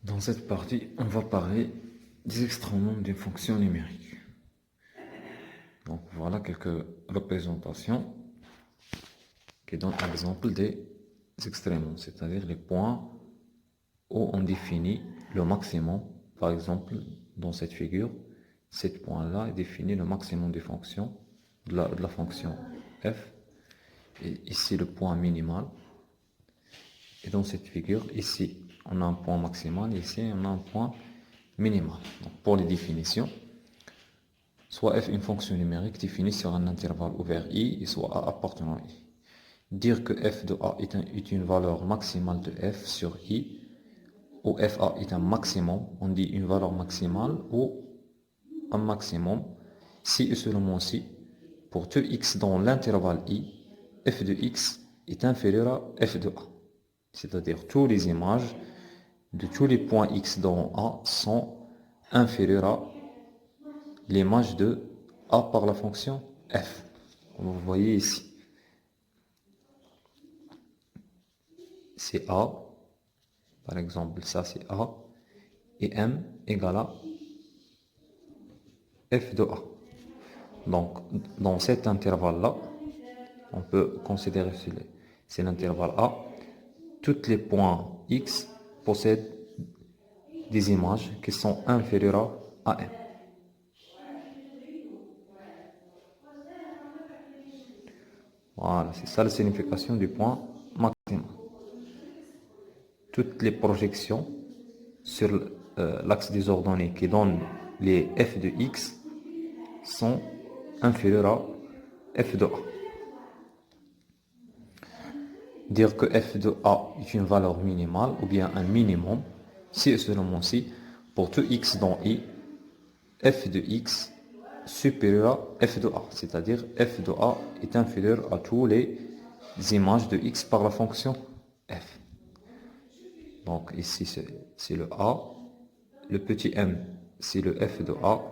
Dans cette partie, on va parler des extrêmes d'une fonction numérique. Donc voilà quelques représentations qui donnent l'exemple des extrêmes, c'est-à-dire les points où on définit le maximum. Par exemple, dans cette figure, ce point-là définit le maximum des fonctions de la fonction f. Et ici, le point minimal. Et dans cette figure, ici, on a un point maximal, ici, on a un point minimal. Donc, pour les définitions, soit f une fonction numérique définie sur un intervalle ouvert i, et soit a appartenant à i. Dire que f de a est une valeur maximale de f sur i, où fa est un maximum, on dit une valeur maximale ou un maximum, si et seulement si, pour tout x dans l'intervalle i, f de x est inférieur à f de a. C'est-à-dire toutes les images de tous les points x dans A sont inférieures à l'image de A par la fonction f. Comme vous voyez ici. C'est A, par exemple, ça c'est A, et m égale à f de A. Donc, dans cet intervalle-là, on peut considérer c'est l'intervalle A, tous les points x possèdent des images qui sont inférieures à m. Voilà, c'est ça la signification du point maximal. Toutes les projections sur l'axe des ordonnées qui donnent les f de x sont inférieures à f de a. Dire que f de a est une valeur minimale ou bien un minimum, si et seulement si, pour tout x dans i, f de x supérieur à f de a, c'est-à-dire f de a est inférieur à toutes les images de x par la fonction f. Donc ici c'est le a, le petit m c'est le f de a,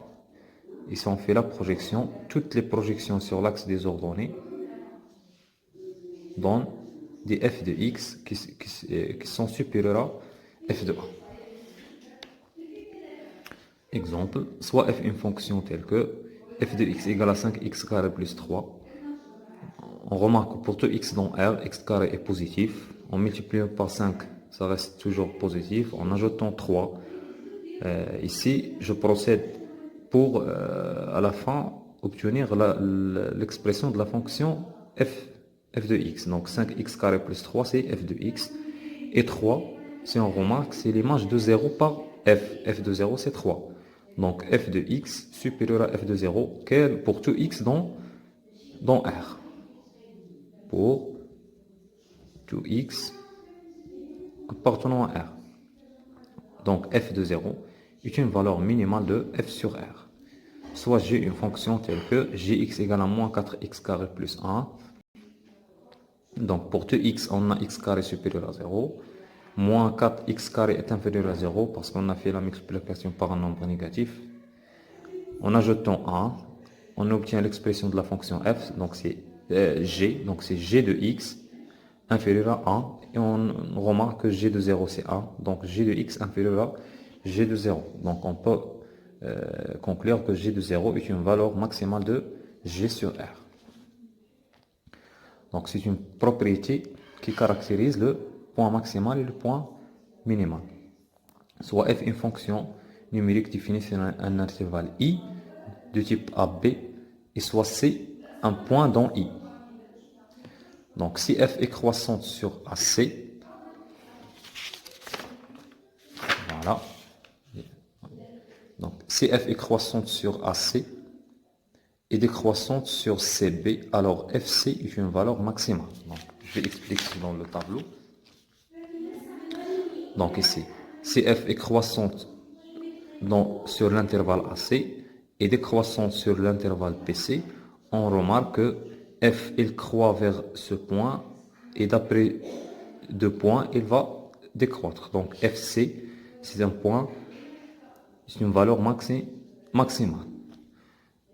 et si on fait la projection, toutes les projections sur l'axe des ordonnées donnent des f de x qui sont supérieurs à f de a. Exemple, soit f une fonction telle que f de x égale à 5x carré plus 3. On remarque que pour tout x dans R, x carré est positif. En multipliant par 5, ça reste toujours positif. En ajoutant 3, ici, je procède pour, à la fin, obtenir l'expression de la fonction f de x. Donc 5x carré plus 3, c'est f de x. Et 3, si on remarque, c'est l'image de 0 par f. f de 0, c'est 3. Donc f de x supérieur à f de 0, pour tout x dans R. Pour tout x appartenant à R. Donc f de 0 est une valeur minimale de f sur R. Soit j'ai une fonction telle que gx égale à moins 4x carré plus 1. Donc pour tout x, on a x carré supérieur à 0. Moins 4x carré est inférieur à 0 parce qu'on a fait la multiplication par un nombre négatif. En ajoutant 1, on obtient l'expression de la fonction f, donc c'est g, donc c'est g de x inférieur à 1, et on remarque que g de 0 c'est 1, donc g de x inférieur à g de 0. Donc on peut conclure que g de 0 est une valeur maximale de g sur R. Donc c'est une propriété qui caractérise le point maximal et le point minimal. Soit f une fonction numérique définie sur un intervalle i de type AB, et soit c un point dans i. Donc si f est croissante sur AC, voilà. Donc si f est croissante sur AC et décroissante sur CB, alors fc est une valeur maximale. Donc je vais expliquer dans le tableau. Donc ici, si f est croissante sur l'intervalle AC et décroissante sur l'intervalle PC, on remarque que f il croît vers ce point et d'après 2 points il va décroître. Donc fc c'est un point, c'est une valeur maximale.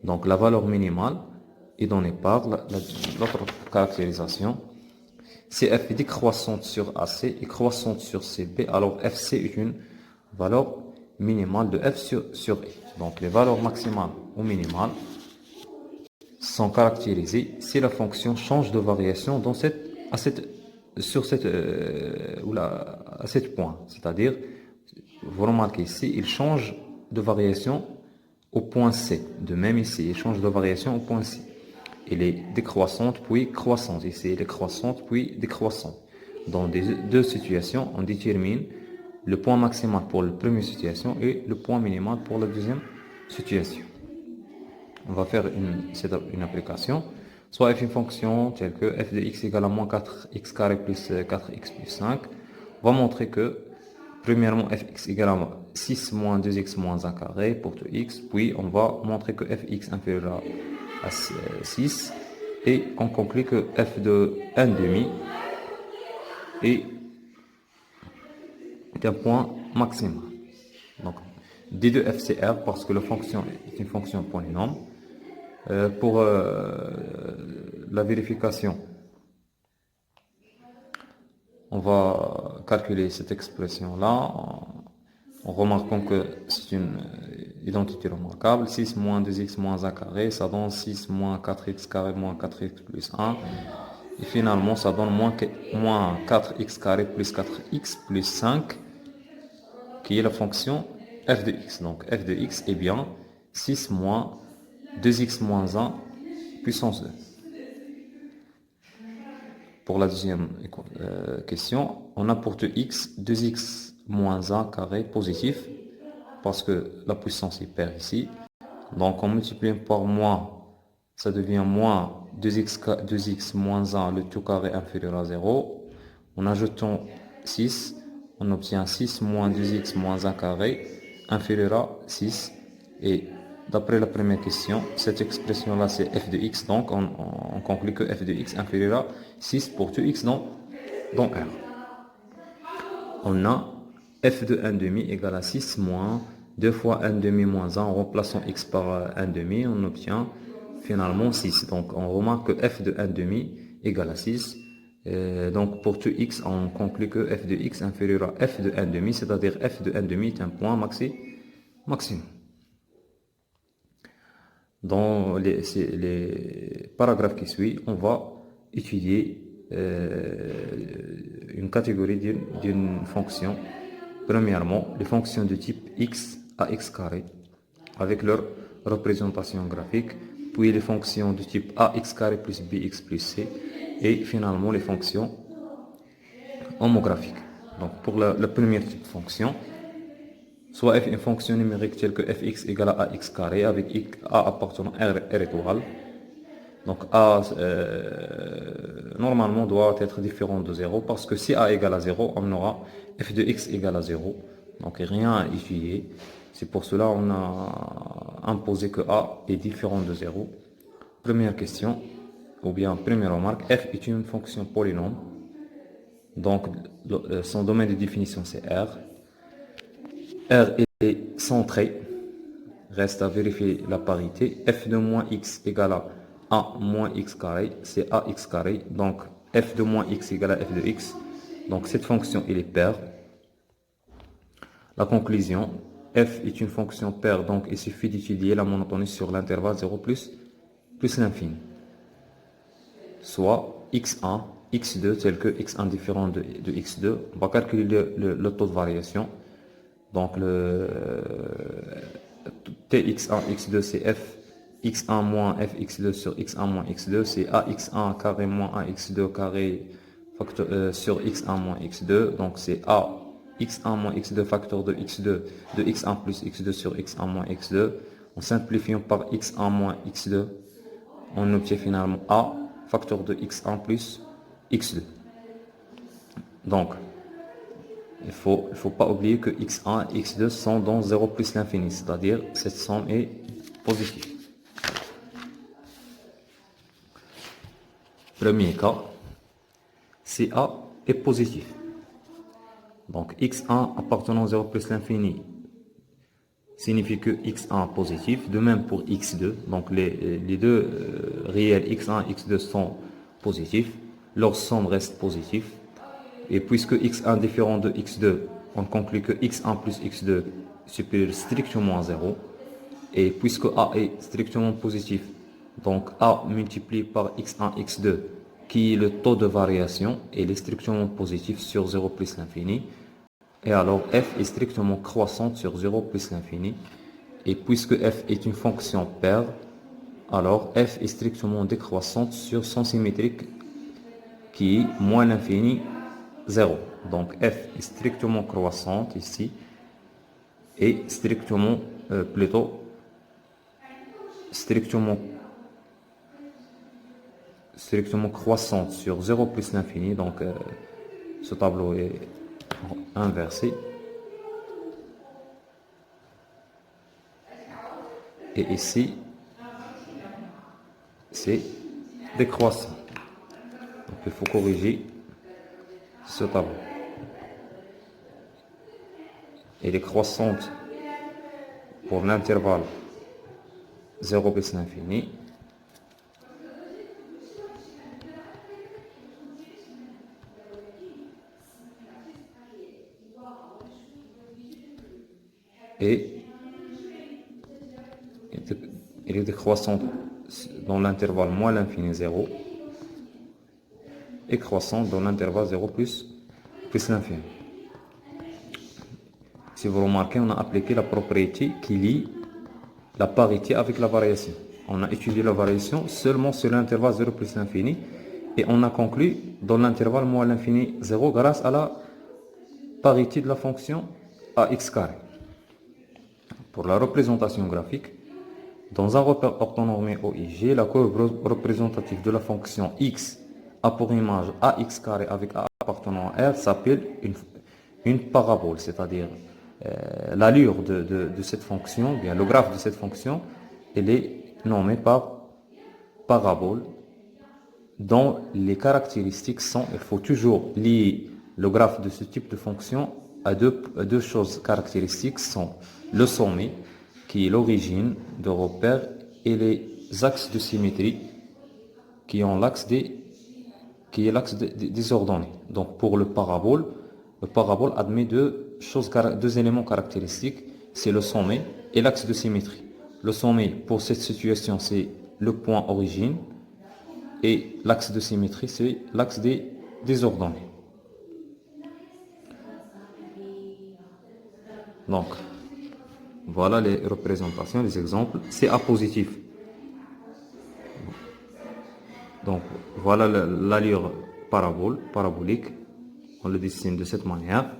Donc la valeur minimale est donnée par l'autre caractérisation. Si f est décroissante sur AC et croissante sur CB, alors fc est une valeur minimale de f sur i. Donc les valeurs maximales ou minimales sont caractérisées si la fonction change de variation dans à cet point. C'est-à-dire, vous remarquez ici, il change de variation au point C. De même ici, il change de variation au point C. Elle est décroissante puis croissante. Ici, elle est croissante puis décroissante. Dans deux situations, on détermine le point maximal pour la première situation et le point minimal pour la deuxième situation. On va faire une application. Soit f une fonction telle que f de x égale à moins 4x carré plus 4x plus 5. On va montrer que, premièrement, fx égale à 6 moins 2x moins 1 carré pour tout x. Puis, on va montrer que fx inférieur à 6. Et on conclut que f de 1 demi est un point maximal. Donc, d de f c'est r parce que la fonction est une fonction polynôme. Pour la vérification, on va calculer cette expression-là en remarquant que c'est une identité remarquable. 6 moins 2x moins 1 carré, ça donne 6 moins 4x carré moins 4x plus 1. Et finalement, ça donne moins 4x carré plus 4x plus 5, qui est la fonction f de x. Donc f de x est bien 6 moins 2x moins 1 puissance 2. Pour la deuxième question, on a pour tout x 2x moins 1 carré positif, parce que la puissance est paire ici. Donc en multipliant par moins, ça devient moins 2x moins 1, le tout carré inférieur à 0. En ajoutant 6, on obtient 6 moins 2x moins 1 carré inférieur à 6. Et d'après la première question, cette expression-là, c'est f de x. Donc, on conclut que f de x inférieur à 6 pour tout x dans R. On a f de 1 demi égale à 6 moins 2 fois 1 demi moins 1. En remplaçant x par 1 demi, on obtient finalement 6. Donc, on remarque que f de 1 demi égale à 6. Donc, pour tout x, on conclut que f de x inférieur à f de 1 demi, c'est-à-dire f de 1 demi est un point maximum. Dans les paragraphes qui suivent, on va étudier une catégorie d'une fonction. Premièrement, les fonctions de type x à x carré avec leur représentation graphique, puis les fonctions de type ax carré plus bx plus c, et finalement les fonctions homographiques. Donc pour le premier type de fonction, soit f une fonction numérique telle que fx égale à ax carré avec a appartenant r étoile. Donc a normalement doit être différent de 0 parce que si a égale à 0, on aura f de x égale à 0. Donc rien à étudier. C'est pour cela qu'on a imposé que a est différent de 0. Première question, ou bien première remarque, f est une fonction polynôme. Donc son domaine de définition c'est R. R est centré. Reste à vérifier la parité. F de moins x égale à a moins x carré, c'est ax carré. Donc f de moins x égale à f de x. Donc cette fonction elle est paire. La conclusion, f est une fonction paire, donc il suffit d'étudier la monotonie sur l'intervalle 0 plus l'infini. Soit x1, x2 tel que x1 différent de x2. On va calculer le taux de variation. Donc le tx1, x2 c'est f x1 moins fx2 sur x1 moins x2, c'est ax1 carré moins ax2 carré facteur, sur x1 moins x2. Donc c'est a x1 moins x2 facteur de x2 de x1 plus x2 sur x1 moins x2. En simplifiant par x1 moins x2, on obtient finalement a facteur de x1 plus x2. Donc il ne faut pas oublier que x1 et x2 sont dans 0 plus l'infini, c'est-à-dire cette somme est positive. Premier cas, CA est positif. Donc x1 appartenant 0 plus l'infini signifie que x1 est positif. De même pour x2. Donc les deux réels x1 et x2 sont positifs. Leur somme reste positive. Et puisque x1 différent de x2 on conclut que x1 plus x2 supérieur strictement à 0. Et puisque a est strictement positif, donc a multiplié par x1, x2, qui est le taux de variation, et il est strictement positif sur 0 plus l'infini. Et alors f est strictement croissante sur 0 plus l'infini. Et puisque f est une fonction paire, alors f est strictement décroissante sur son symétrique qui est moins l'infini 0. Donc f est strictement croissante ici et strictement, strictement croissante sur 0 plus l'infini. Donc ce tableau est inversé. Et ici, c'est décroissant. Donc il faut corriger ce tableau. Elle est croissante pour l'intervalle 0 plus l'infini. Et elle est décroissante dans l'intervalle moins l'infini 0 et croissante dans l'intervalle 0 plus l'infini. Si vous remarquez, on a appliqué la propriété qui lie la parité avec la variation. On a étudié la variation seulement sur l'intervalle 0 plus l'infini et on a conclu dans l'intervalle moins l'infini 0 grâce à la parité de la fonction ax carré. Pour la représentation graphique, dans un repère orthonormé OIG, la courbe représentative de la fonction x a pour image ax carré avec a appartenant à R s'appelle une parabole, c'est-à-dire l'allure de cette fonction, bien le graphe de cette fonction, elle est nommée par parabole, dont les caractéristiques sont, il faut toujours lier le graphe de ce type de fonction à deux choses caractéristiques, sont le sommet, qui est l'origine de repère, et les axes de symétrie, qui est l'axe des ordonnées. Donc pour le parabole admet deux éléments caractéristiques, c'est le sommet et l'axe de symétrie. Le sommet, pour cette situation, c'est le point origine, et l'axe de symétrie, c'est l'axe des ordonnées. Donc, voilà les représentations, les exemples. C'est A positif. Donc, voilà l'allure parabolique. On le dessine de cette manière.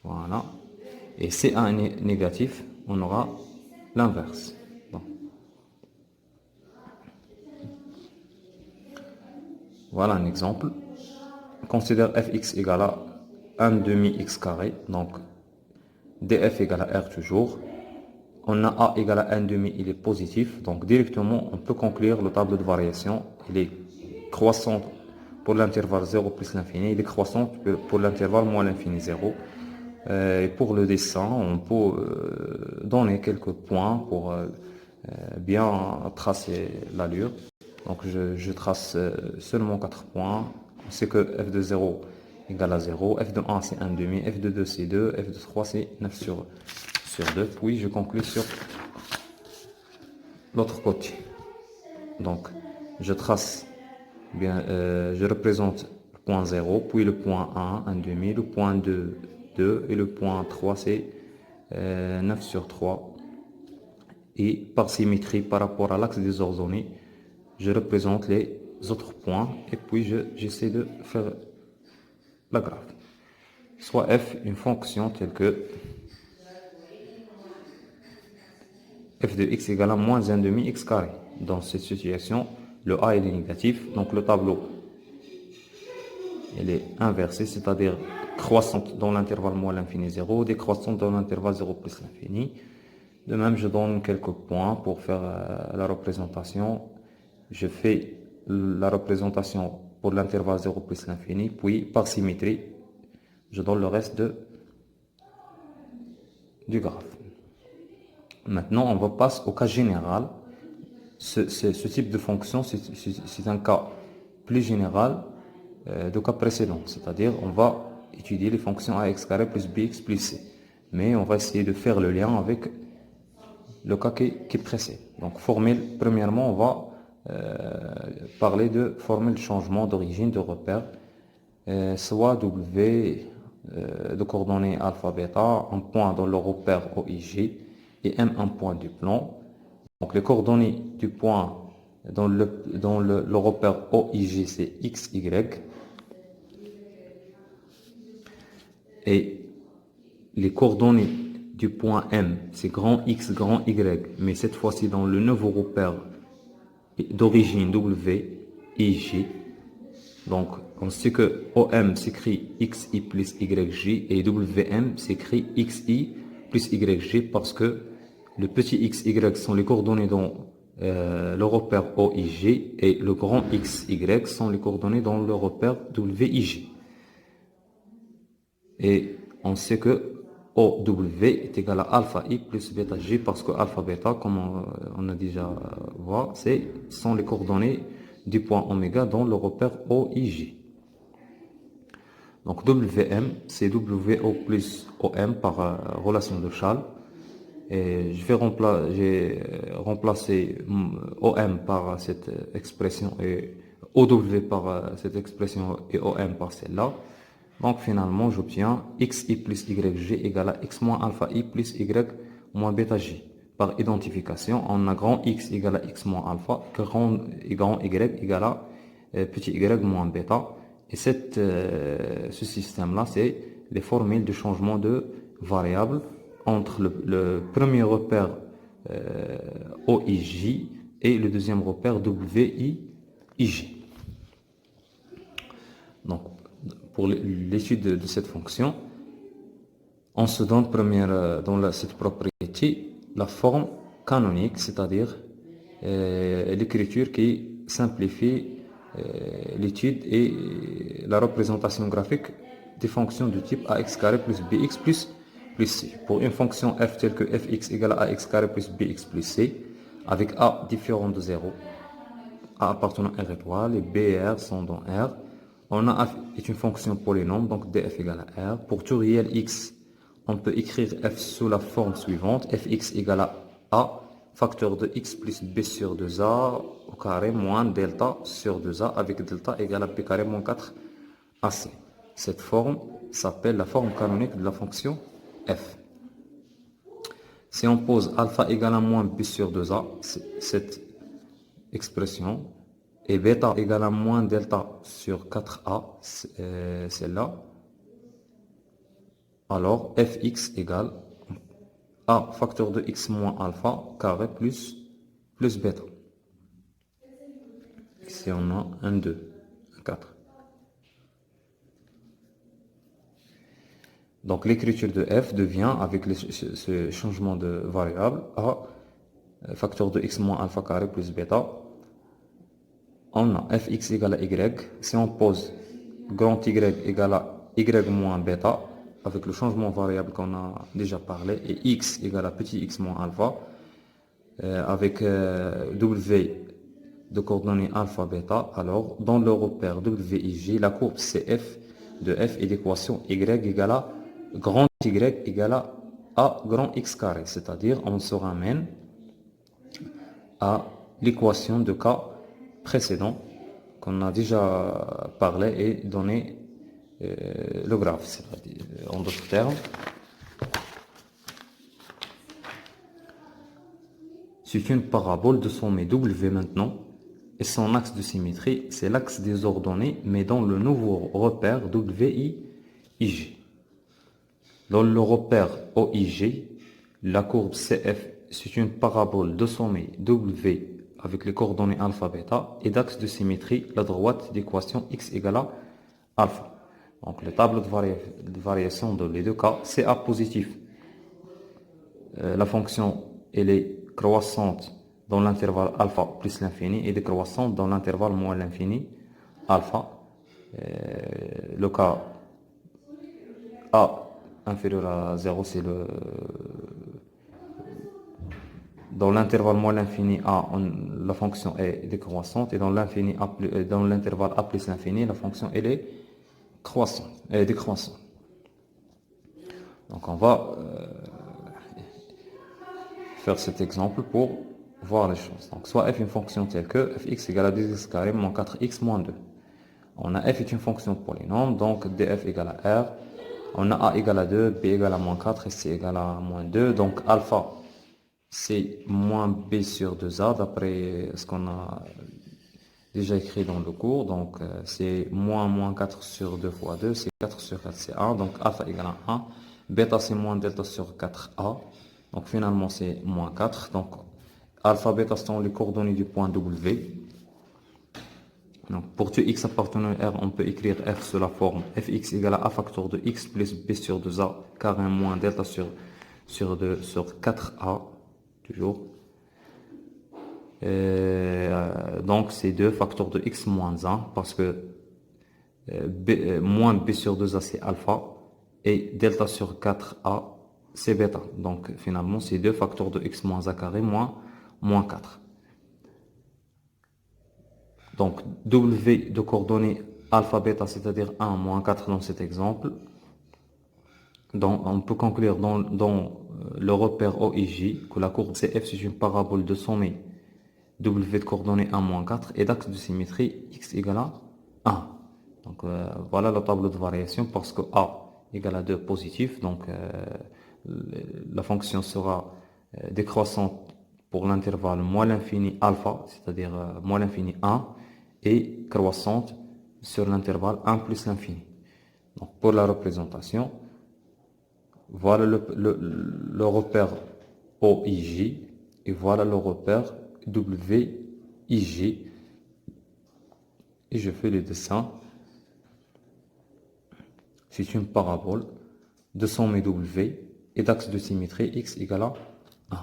Voilà. Et CA négatif, on aura l'inverse. Bon. Voilà un exemple. Considère fx égale à 1 demi x carré. Donc, df égale à r toujours. On a a égale à 1 demi, il est positif. Donc, directement, on peut conclure le tableau de variation. Il est croissant pour l'intervalle 0 plus l'infini. Il est croissant pour l'intervalle moins l'infini 0. Et pour le dessin, on peut donner quelques points pour bien tracer l'allure. Donc je trace seulement 4 points. On sait que f de 0 égale à 0, f de 1 c'est 1 demi, f de 2 c'est 2, f de 3 c'est 9 sur 2. Puis je conclue sur l'autre côté. Donc je trace, je représente le point 0, puis le point 1, 1 demi, le point 2, 2 et le point 3 c'est 9 sur 3. Et par symétrie par rapport à l'axe des ordonnées, je représente les autres points et puis j'essaie de faire la graphe. Soit f une fonction telle que f de x égale à moins 1 demi x carré. Dans cette situation, le a il est négatif, donc le tableau il est inversé, c'est-à-dire croissante dans l'intervalle moins l'infini 0, décroissante dans l'intervalle 0 plus l'infini. De même, je donne quelques points pour faire la représentation. Je fais la représentation pour l'intervalle 0 plus l'infini, puis par symétrie, je donne le reste du graphe. Maintenant, on va passer au cas général. Ce type de fonction, c'est un cas plus général du cas précédent. C'est-à-dire, on va étudier les fonctions ax carré plus bx plus c. Mais on va essayer de faire le lien avec le cas qui précède. Donc, premièrement, on va parler de formule de changement d'origine de repère, soit W de coordonnées alpha bêta, un point dans le repère OIG et M un point du plan. Donc, les coordonnées du point dans le repère OIG, c'est X, Y. Et les coordonnées du point M, c'est grand X, grand Y, mais cette fois-ci dans le nouveau repère d'origine W, IJ. Donc, on sait que OM s'écrit XI plus YJ et WM s'écrit XI plus YJ parce que le petit XY sont les coordonnées dans le repère OIJ et le grand XY sont les coordonnées dans le repère WIJ. Et on sait que OW est égal à alpha I plus bêta J parce que alpha bêta, comme on a déjà vu, sont les coordonnées du point oméga dans le repère OIJ. Donc WM, c'est WO plus OM par relation de Schall. Et j'ai remplacé OM par cette expression et OW par cette expression et OM par celle-là. Donc finalement, j'obtiens XI plus YJ égale à X moins alpha I plus Y moins bêta J. Par identification, on a grand X égale à X moins alpha, grand Y égale à petit Y moins bêta. Et ce système-là, c'est les formules de changement de variables entre le premier repère OIJ et le deuxième repère WIJ. Donc, pour l'étude de cette fonction, on se donne dans cette propriété la forme canonique, c'est-à-dire l'écriture qui simplifie l'étude et la représentation graphique des fonctions du type ax carré plus bx plus c. Pour une fonction f telle que fx égale à ax carré plus bx plus c, avec a différent de 0, a appartenant à R étoile et b et r sont dans R, on a f est une fonction polynôme, donc df égale à R. Pour tout réel x, on peut écrire f sous la forme suivante, fx égale à a, facteur de x plus b sur 2a au carré moins delta sur 2a avec delta égale à b carré moins 4ac. Cette forme s'appelle la forme canonique de la fonction f. Si on pose alpha égale à moins b sur 2a, cette expression, et bêta égale à moins delta sur 4a, celle-là, alors fx égale a facteur de x moins alpha carré plus bêta. Ici on a un 2, un 4. Donc l'écriture de f devient, avec ce changement de variable, a facteur de x moins alpha carré plus bêta. On a fx égale à y. Si on pose grand y égale à y moins bêta, avec le changement variable qu'on a déjà parlé, et x égale à petit x moins alpha, avec w de coordonnées alpha bêta, alors dans le repère WIJ, la courbe CF de f est l'équation y égale à grand y égale à grand x carré, c'est-à-dire on se ramène à l'équation de cas précédent qu'on a déjà parlé et donné le graphe, c'est-à-dire en d'autres termes. C'est une parabole de sommet W maintenant, et son axe de symétrie, c'est l'axe des ordonnées, mais dans le nouveau repère WIJ. Dans le repère OIJ, la courbe CF, c'est une parabole de sommet W avec les coordonnées alpha bêta, et d'axe de symétrie, la droite d'équation x égale à alpha. Donc le tableau de variation dans les deux cas, c'est A positif. La fonction, elle est croissante dans l'intervalle alpha plus l'infini et décroissante dans l'intervalle moins l'infini alpha. Le cas A inférieur à 0, c'est dans l'intervalle moins l'infini A, la fonction est décroissante, et dans l'intervalle A plus l'infini, la fonction elle est décroissante. Donc on va faire cet exemple pour voir les choses. Donc soit f est une fonction telle que fx égale à 2x carré moins 4x moins 2. On a f est une fonction polynôme, donc df égale à r. On a a égale à 2, b égale à moins 4 et c égale à moins 2. Donc alpha, c'est moins b sur 2a, d'après ce qu'on a déjà écrit dans le cours. Donc c'est moins 4 sur 2 fois 2, c'est 4 sur 4, c'est 1. Donc alpha égale à 1. Bêta, c'est moins delta sur 4a. Donc finalement, c'est moins 4. Donc alpha, bêta sont les coordonnées du point W. Donc pour tout x appartenant à R, on peut écrire f sous la forme fx égale à a facteur de x plus b sur 2a carré moins delta sur 2 sur 4a, toujours. Donc c'est 2 facteurs de x moins 1 parce que moins b sur 2a c'est alpha et delta sur 4a c'est bêta. Donc finalement c'est 2 facteurs de x moins a carré moins 4. Donc W de coordonnées alpha bêta, c'est-à-dire 1 moins 4 dans cet exemple. Donc on peut conclure dans le repère OIJ que la courbe CF c'est une parabole de sommet W de coordonnées 1 moins 4 et d'axe de symétrie x égale à 1. Donc voilà le tableau de variation parce que A égale à 2 positif. Donc la fonction sera décroissante pour l'intervalle moins l'infini alpha, c'est-à-dire moins l'infini 1, et croissante sur l'intervalle 1 plus l'infini. Donc pour la représentation, voilà le repère OIJ et voilà le repère WIJ. Et je fais les dessins. C'est une parabole de sommet W et d'axe de symétrie x égale à 1.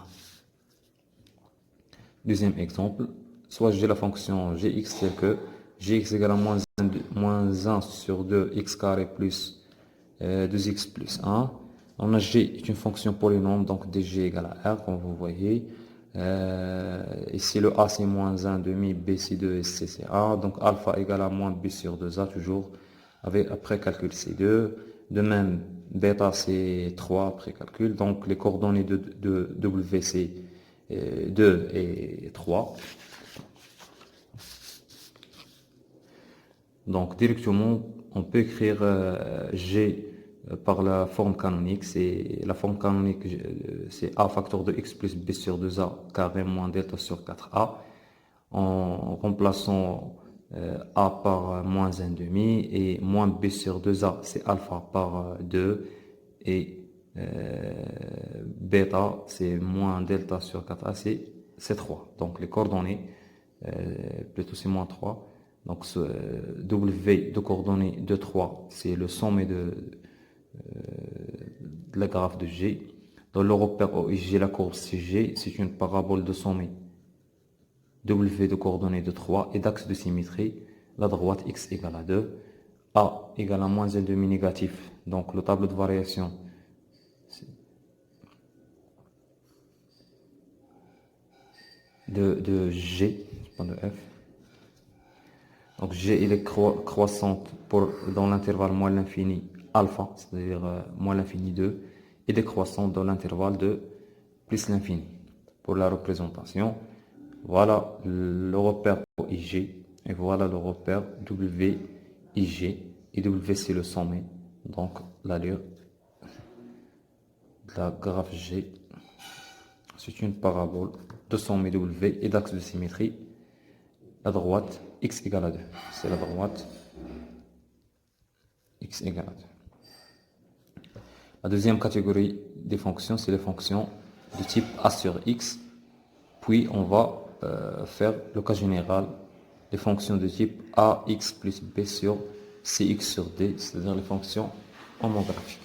Deuxième exemple, soit j'ai la fonction gx telle que gx égale à moins 1 sur 2 x carré plus 2x plus 1. On a g est une fonction polynôme, donc dg égale à r, comme vous voyez. Ici le a c'est moins 1 demi, b c'est 2 et c c'est a. Donc alpha égale à moins b sur 2a, toujours après calcul c'est 2. De même, bêta c'est 3 après calcul. Donc les coordonnées de w c'est 2 et 3. Donc directement, on peut écrire G par la forme canonique. C'est la forme canonique, c'est a facteur de x plus b sur 2a carré moins delta sur 4a. En remplaçant a par moins 1 demi et moins b sur 2a, c'est alpha par 2 et bêta, c'est moins delta sur 4a, c'est 3. Donc les coordonnées, plutôt c'est moins 3. Donc W de coordonnées de 3, c'est le sommet de la graphe de G. Dans le repère OIJ, la courbe CG, c'est une parabole de sommet W de coordonnées de 3 et d'axe de symétrie, la droite x égale à 2, A égale à moins 1 demi négatif. Donc le tableau de variation, de G, pas de F. Donc G il est croissante dans l'intervalle moins l'infini alpha, c'est-à-dire moins l'infini 2, et décroissante dans l'intervalle de plus l'infini. Pour la représentation, voilà le repère OIJ et voilà le repère WIJ. Et W c'est le sommet, donc l'allure de la graphe G. C'est une parabole de sommet W et d'axe de symétrie. La droite x égale à 2. C'est la droite x égale à 2. La deuxième catégorie des fonctions, c'est les fonctions de type a sur x. Puis on va faire le cas général, les fonctions de type ax plus b sur cx sur d, c'est-à-dire les fonctions homographiques.